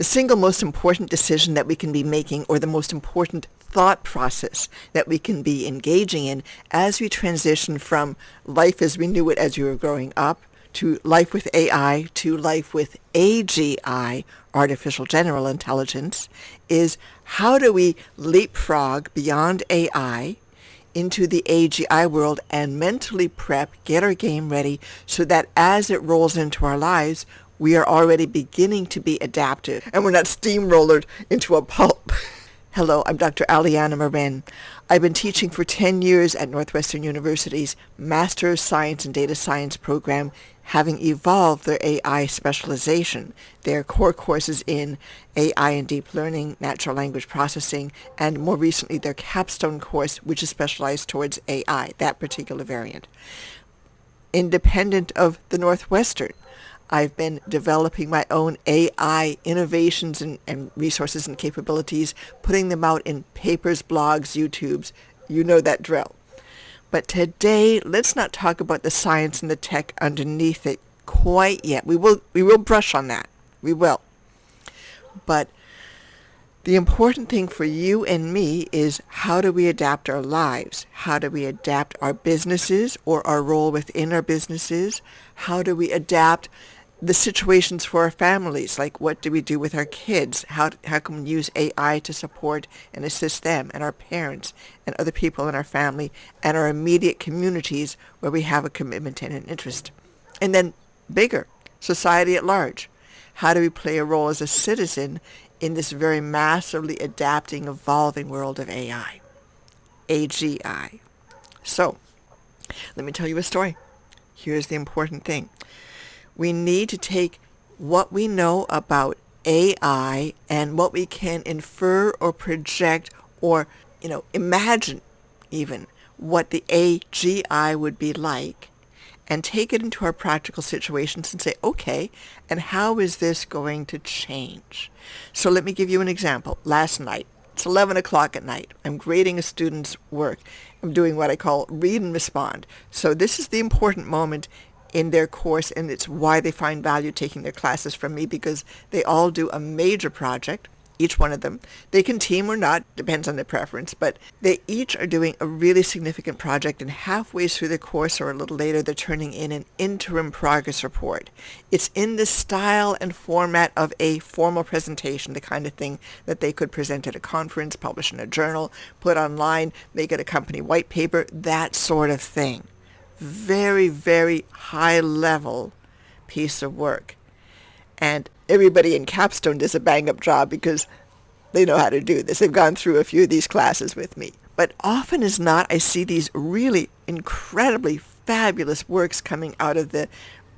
the single most important decision that we can be making, or the most important thought process that we can be engaging in as we transition from life as we knew it as we were growing up to life with AI to life with AGI, artificial general intelligence, is how do we leapfrog beyond AI into the AGI world and mentally prep, get our game ready so that as it rolls into our lives, we are already beginning to be adaptive and we're not steamrollered into a pulp. Hello, I'm Dr. Aliana Marin. I've been teaching for 10 years at Northwestern University's Master of Science and Data Science program, having evolved their AI specialization, their core courses in AI and deep learning, natural language processing, and more recently their capstone course, which is specialized towards AI, that particular variant. Independent of the Northwestern, I've been developing my own AI innovations and resources and capabilities, putting them out in papers, blogs, YouTubes. You know that drill. But today, let's not talk about the science and the tech underneath it quite yet. We will brush on that. We will. But the important thing for you and me is, how do we adapt our lives? How do we adapt our businesses or our role within our businesses? How do we adapt the situations for our families? Like, what do we do with our kids? How can we use AI to support and assist them and our parents and other people in our family and our immediate communities where we have a commitment and an interest? And then bigger, society at large. How do we play a role as a citizen in this very massively adapting, evolving world of AI, AGI? So, let me tell you a story. Here's the important thing. We need to take what we know about AI and what we can infer or project or, imagine even what the AGI would be like, and take it into our practical situations and say, okay, and how is this going to change? So let me give you an example. Last night, it's 11 o'clock at night. I'm grading a student's work. I'm doing what I call read and respond. So this is the important moment in their course, and it's why they find value taking their classes from me, because they all do a major project, each one of them. They can team or not, depends on their preference, but they each are doing a really significant project, and halfway through the course or a little later, they're turning in an interim progress report. It's in the style and format of a formal presentation, the kind of thing that they could present at a conference, publish in a journal, put online, make it a company white paper, that sort of thing. Very, very high level piece of work. And everybody in Capstone does a bang up job because they know how to do this. They've gone through a few of these classes with me. But often as not, I see these really incredibly fabulous works coming out of the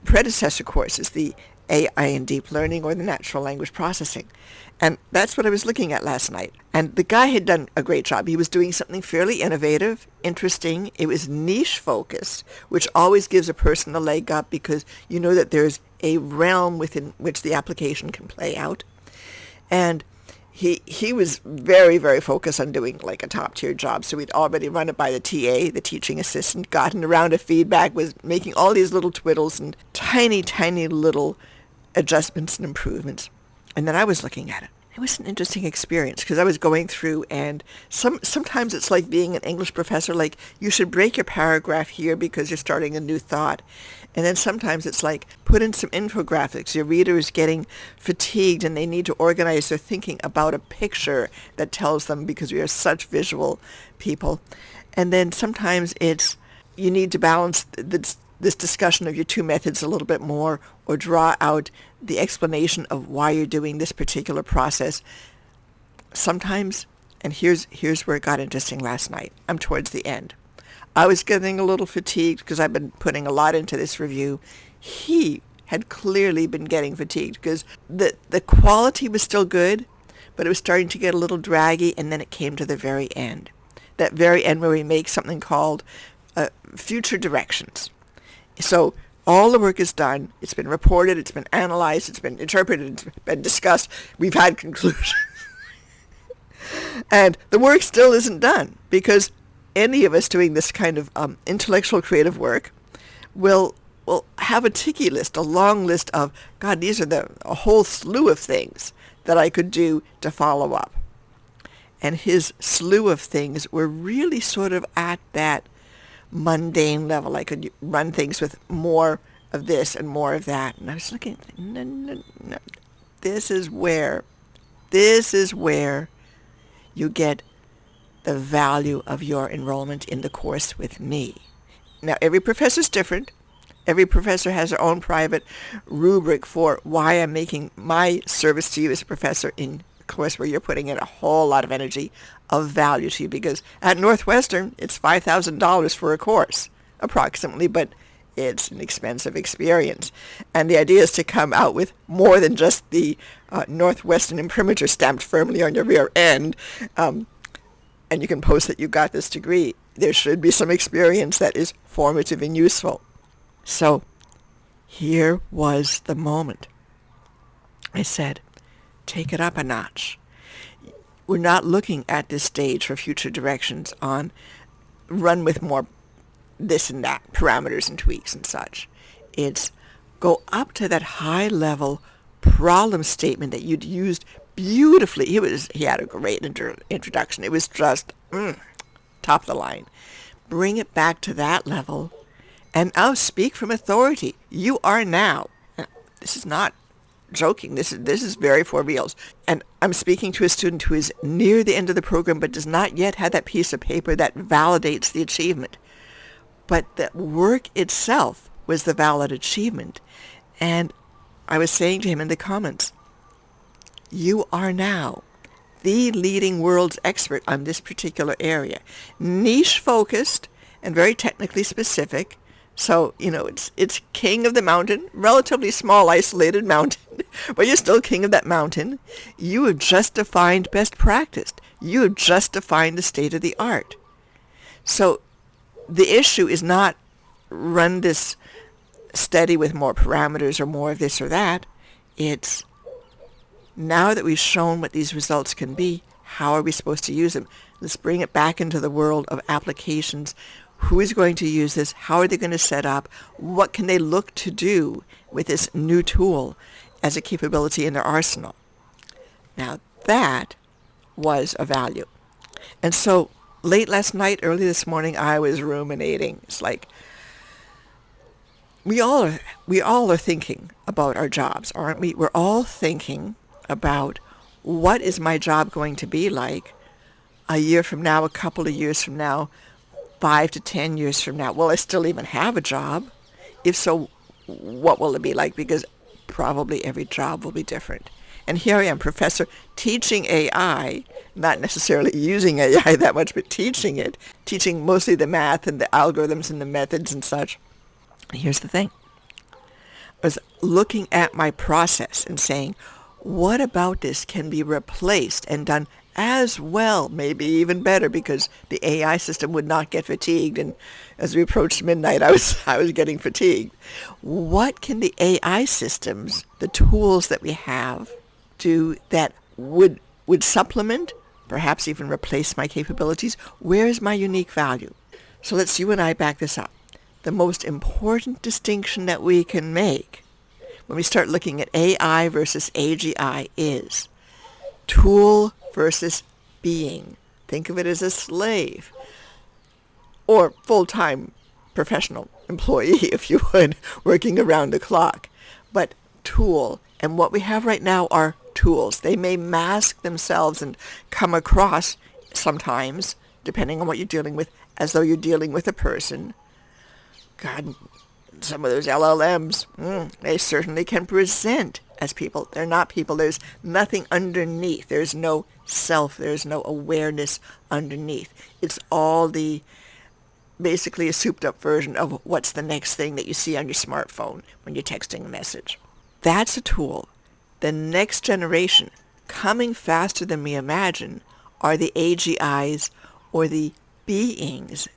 predecessor courses, the AI and deep learning or the natural language processing. And that's what I was looking at last night. And the guy had done a great job. He was doing something fairly innovative, interesting. It was niche focused, which always gives a person a leg up because you know that there's a realm within which the application can play out. And he was very, very focused on doing like a top tier job. So we'd already run it by the TA, the teaching assistant, gotten a round of feedback, was making all these little twiddles and tiny, tiny little adjustments and improvements. And then I was looking at it. It was an interesting experience because I was going through, and sometimes it's like being an English professor, like you should break your paragraph here because you're starting a new thought. And then sometimes it's like, put in some infographics. Your reader is getting fatigued and they need to organize their thinking about a picture that tells them, because we are such visual people. And then sometimes it's, you need to balance this discussion of your two methods a little bit more, or draw out the explanation of why you're doing this particular process. Sometimes, and here's where it got interesting last night, I'm towards the end. I was getting a little fatigued because I've been putting a lot into this review. He had clearly been getting fatigued because the quality was still good, but it was starting to get a little draggy, and then it came to the very end. That very end where we make something called future directions. So all the work is done. It's been reported. It's been analyzed. It's been interpreted. It's been discussed. We've had conclusions. And the work still isn't done, because any of us doing this kind of intellectual creative work will have a ticky list, a long list of, God, these are a whole slew of things that I could do to follow up. And his slew of things were really sort of at that mundane level. I could run things with more of this and more of that. And I was looking, no, no, no. This is where you get the value of your enrollment in the course with me. Now, every professor is different. Every professor has their own private rubric for why I'm making my service to you as a professor in a course where you're putting in a whole lot of energy of value to you, because at Northwestern, it's $5,000 for a course, approximately, but it's an expensive experience. And the idea is to come out with more than just the Northwestern imprimatur stamped firmly on your rear end, and you can post that you got this degree. There should be some experience that is formative and useful. So here was the moment. I said, take it up a notch. We're not looking at this stage for future directions on run with more this and that, parameters and tweaks and such. It's go up to that high level problem statement that you'd used beautifully. He had a great introduction. It was just top of the line. Bring it back to that level, and I'll speak from authority. You are now. This is not joking. This is very for reals. And I'm speaking to a student who is near the end of the program but does not yet have that piece of paper that validates the achievement. But the work itself was the valid achievement. And I was saying to him in the comments, you are now the leading world's expert on this particular area. Niche focused and very technically specific. So, it's king of the mountain, relatively small, isolated mountain, but you're still king of that mountain. You have just defined best practice. You have just defined the state of the art. So the issue is not run this steady with more parameters or more of this or that. It's now that we've shown what these results can be, how are we supposed to use them? Let's bring it back into the world of applications. Who is going to use this? How are they going to set up? What can they look to do with this new tool as a capability in their arsenal? Now that was a value. And so late last night, early this morning, I was ruminating. It's like we all are thinking about our jobs, aren't we? We're all thinking about what is my job going to be like a year from now, a couple of years from now, 5 to 10 years from now. Will I still even have a job? If so, what will it be like? Because probably every job will be different. And here I am, professor, teaching AI, not necessarily using AI that much, but teaching it, teaching mostly the math and the algorithms and the methods and such. And here's the thing. I was looking at my process and saying, what about this can be replaced and done as well, maybe even better, because the AI system would not get fatigued. And as we approached midnight, I was getting fatigued. What can the AI systems, the tools that we have, do that would supplement, perhaps even replace my capabilities? Where is my unique value? So let's you and I back this up. The most important distinction that we can make when we start looking at AI versus AGI is tool versus being. Think of it as a slave or full-time professional employee, if you would, working around the clock. But tool, and what we have right now are tools. They may mask themselves and come across sometimes, depending on what you're dealing with, as though you're dealing with a person. God, some of those LLMs, they certainly can present as people. They're not people. There's nothing underneath. There's no self. There's no awareness underneath. It's all basically a souped up version of what's the next thing that you see on your smartphone when you're texting a message. That's a tool. The next generation, coming faster than we imagine, are the AGIs, or the beings.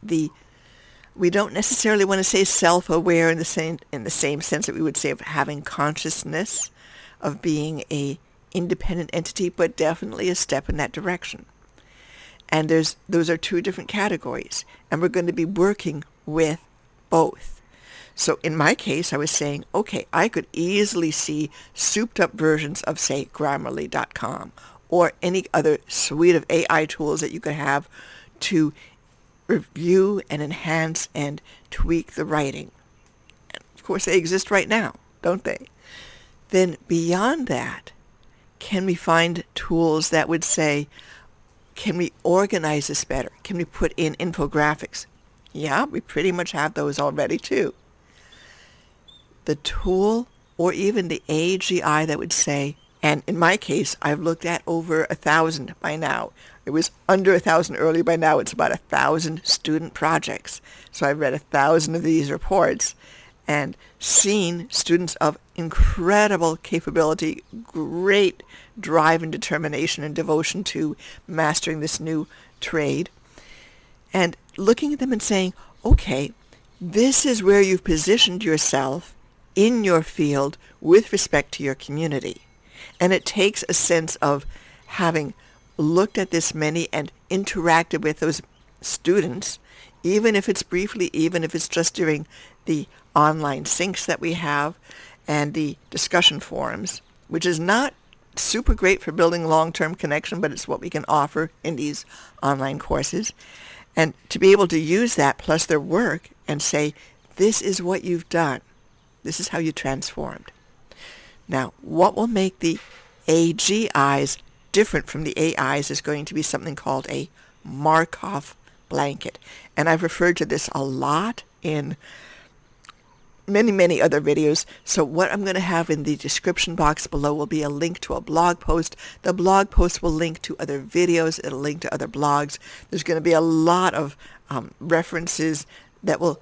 We don't necessarily want to say self-aware in the same sense that we would say of having consciousness, of being a independent entity, but definitely a step in that direction. And those are two different categories, and we're going to be working with both. So in my case, I was saying, okay, I could easily see souped up versions of, say, Grammarly.com or any other suite of AI tools that you could have to review and enhance and tweak the writing. And of course, they exist right now, don't they? Then beyond that, can we find tools that would say, can we organize this better? Can we put in infographics? Yeah, we pretty much have those already too. The tool or even the AGI that would say, and in my case, I've looked at over 1,000 by now. It was under 1,000 earlier. By now, it's about 1,000 student projects. So I've read 1,000 of these reports and seen students of incredible capability, great drive and determination and devotion to mastering this new trade, and looking at them and saying, okay, this is where you've positioned yourself in your field with respect to your community. And it takes a sense of having looked at this many and interacted with those students, even if it's briefly, even if it's just during the online syncs that we have and the discussion forums, which is not super great for building long-term connection, but it's what we can offer in these online courses. And to be able to use that plus their work and say, this is what you've done. This is how you transformed. Now, what will make the AGIs different from the AIs is going to be something called a Markov blanket. And I've referred to this a lot in many, many other videos. So what I'm going to have in the description box below will be a link to a blog post. The blog post will link to other videos. It'll link to other blogs. There's going to be a lot of references that will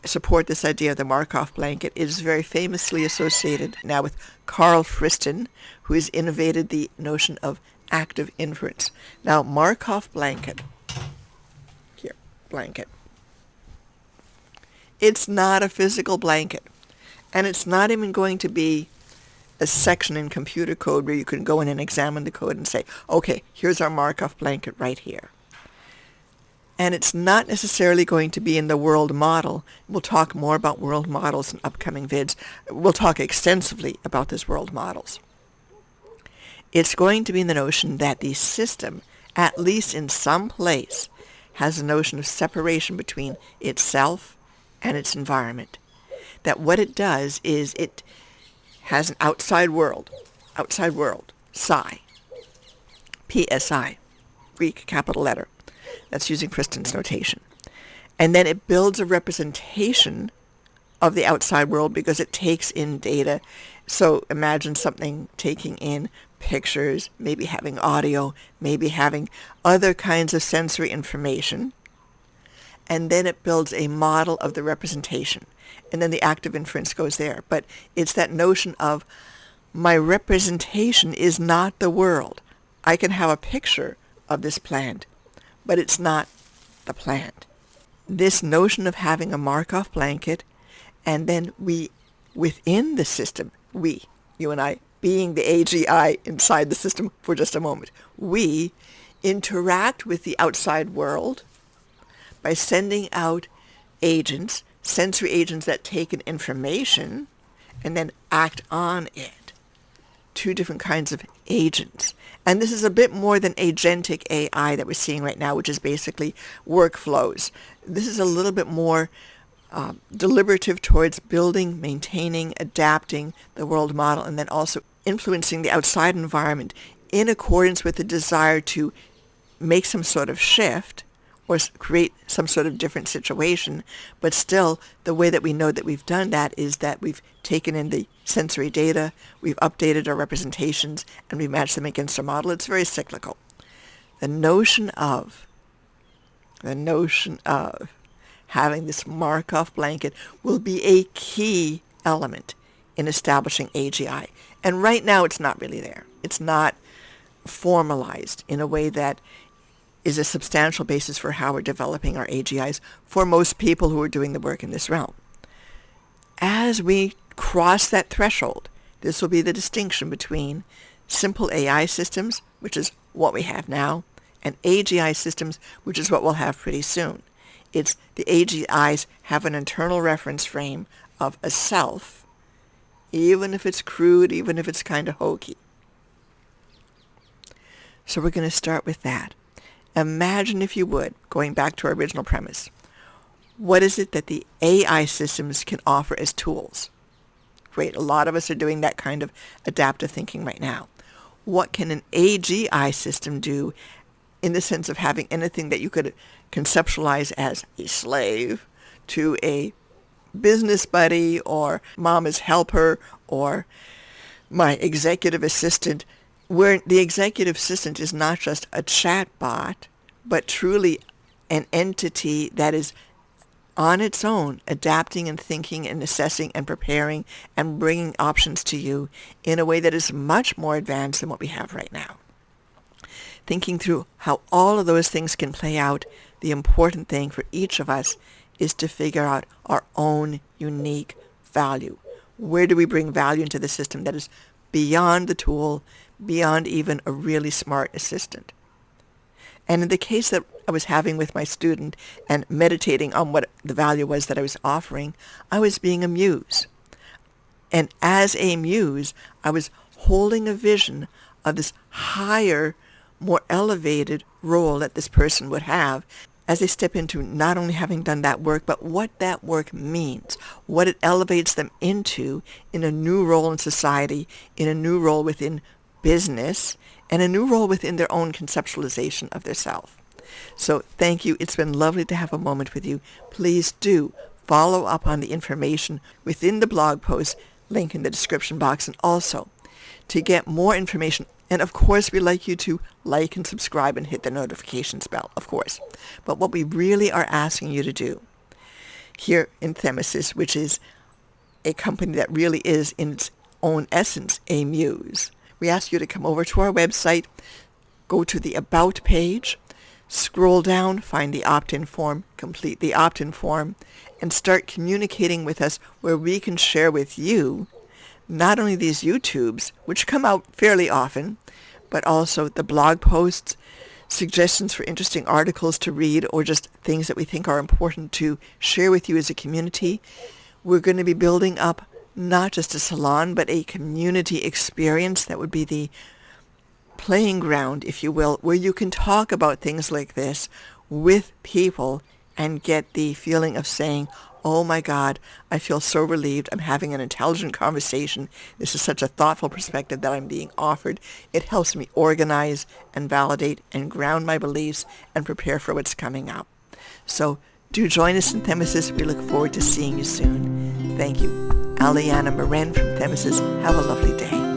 support this idea of the Markov blanket. It is very famously associated now with Karl Friston, who has innovated the notion of active inference. Now, Markov blanket, here, blanket. It's not a physical blanket, and it's not even going to be a section in computer code where you can go in and examine the code and say, okay, here's our Markov blanket right here. And it's not necessarily going to be in the world model. We'll talk more about world models in upcoming vids. We'll talk extensively about these world models. It's going to be in the notion that the system, at least in some place, has a notion of separation between itself and its environment. That what it does is it has an outside world, psi, PSI, Greek capital letter. That's using Friston's notation. And then it builds a representation of the outside world because it takes in data. So imagine something taking in pictures, maybe having audio, maybe having other kinds of sensory information. And then it builds a model of the representation. And then the active inference goes there. But it's that notion of my representation is not the world. I can have a picture of this plant, but it's not the plant. This notion of having a Markov blanket, and then we, within the system, we, you and I, being the AGI inside the system for just a moment, we interact with the outside world by sending out agents, sensory agents that take in information and then act on it. Two different kinds of agents. And this is a bit more than agentic AI that we're seeing right now, which is basically workflows. This is a little bit more deliberative towards building, maintaining, adapting the world model, and then also influencing the outside environment in accordance with the desire to make some sort of shift or create some sort of different situation. But still, the way that we know that we've done that is that we've taken in the sensory data, we've updated our representations, and we match them against our model. It's very cyclical. The notion of having this Markov blanket will be a key element in establishing AGI. And right now it's not really there. It's not formalized in a way that is a substantial basis for how we're developing our AGIs for most people who are doing the work in this realm. As we cross that threshold, this will be the distinction between simple AI systems, which is what we have now, and AGI systems, which is what we'll have pretty soon. It's the AGIs have an internal reference frame of a self, even if it's crude, even if it's kind of hokey. So we're going to start with that. Imagine, if you would, going back to our original premise, what is it that the AI systems can offer as tools? Great, a lot of us are doing that kind of adaptive thinking right now. What can an AGI system do in the sense of having anything that you could conceptualize as a slave to a business buddy or mama's helper or my executive assistant, where the executive assistant is not just a chat bot, but truly an entity that is on its own, adapting and thinking and assessing and preparing and bringing options to you in a way that is much more advanced than what we have right now. Thinking through how all of those things can play out, the important thing for each of us is to figure out our own unique value. Where do we bring value into the system that is beyond the tool, beyond even a really smart assistant? And in the case that I was having with my student and meditating on what the value was that I was offering, I was being a muse. And as a muse, I was holding a vision of this higher, more elevated role that this person would have as they step into not only having done that work, but what that work means, what it elevates them into in a new role in society, in a new role within business, and a new role within their own conceptualization of their self. So thank you. It's been lovely to have a moment with you. Please do follow up on the information within the blog post, link in the description box, and also to get more information. And of course, we'd like you to like and subscribe and hit the notifications bell, of course. But what we really are asking you to do here in Themesis, which is a company that really is in its own essence a muse, we ask you to come over to our website, go to the About page, scroll down, find the opt-in form, complete the opt-in form, and start communicating with us where we can share with you not only these YouTubes, which come out fairly often, but also the blog posts, suggestions for interesting articles to read, or just things that we think are important to share with you as a community. We're going to be building up not just a salon, but a community experience that would be the playing ground, if you will, where you can talk about things like this with people and get the feeling of saying, oh my God, I feel so relieved. I'm having an intelligent conversation. This is such a thoughtful perspective that I'm being offered. It helps me organize and validate and ground my beliefs and prepare for what's coming up. So do join us in Themesis. We look forward to seeing you soon. Thank you. Aliana Moren from Themesis. Have a lovely day.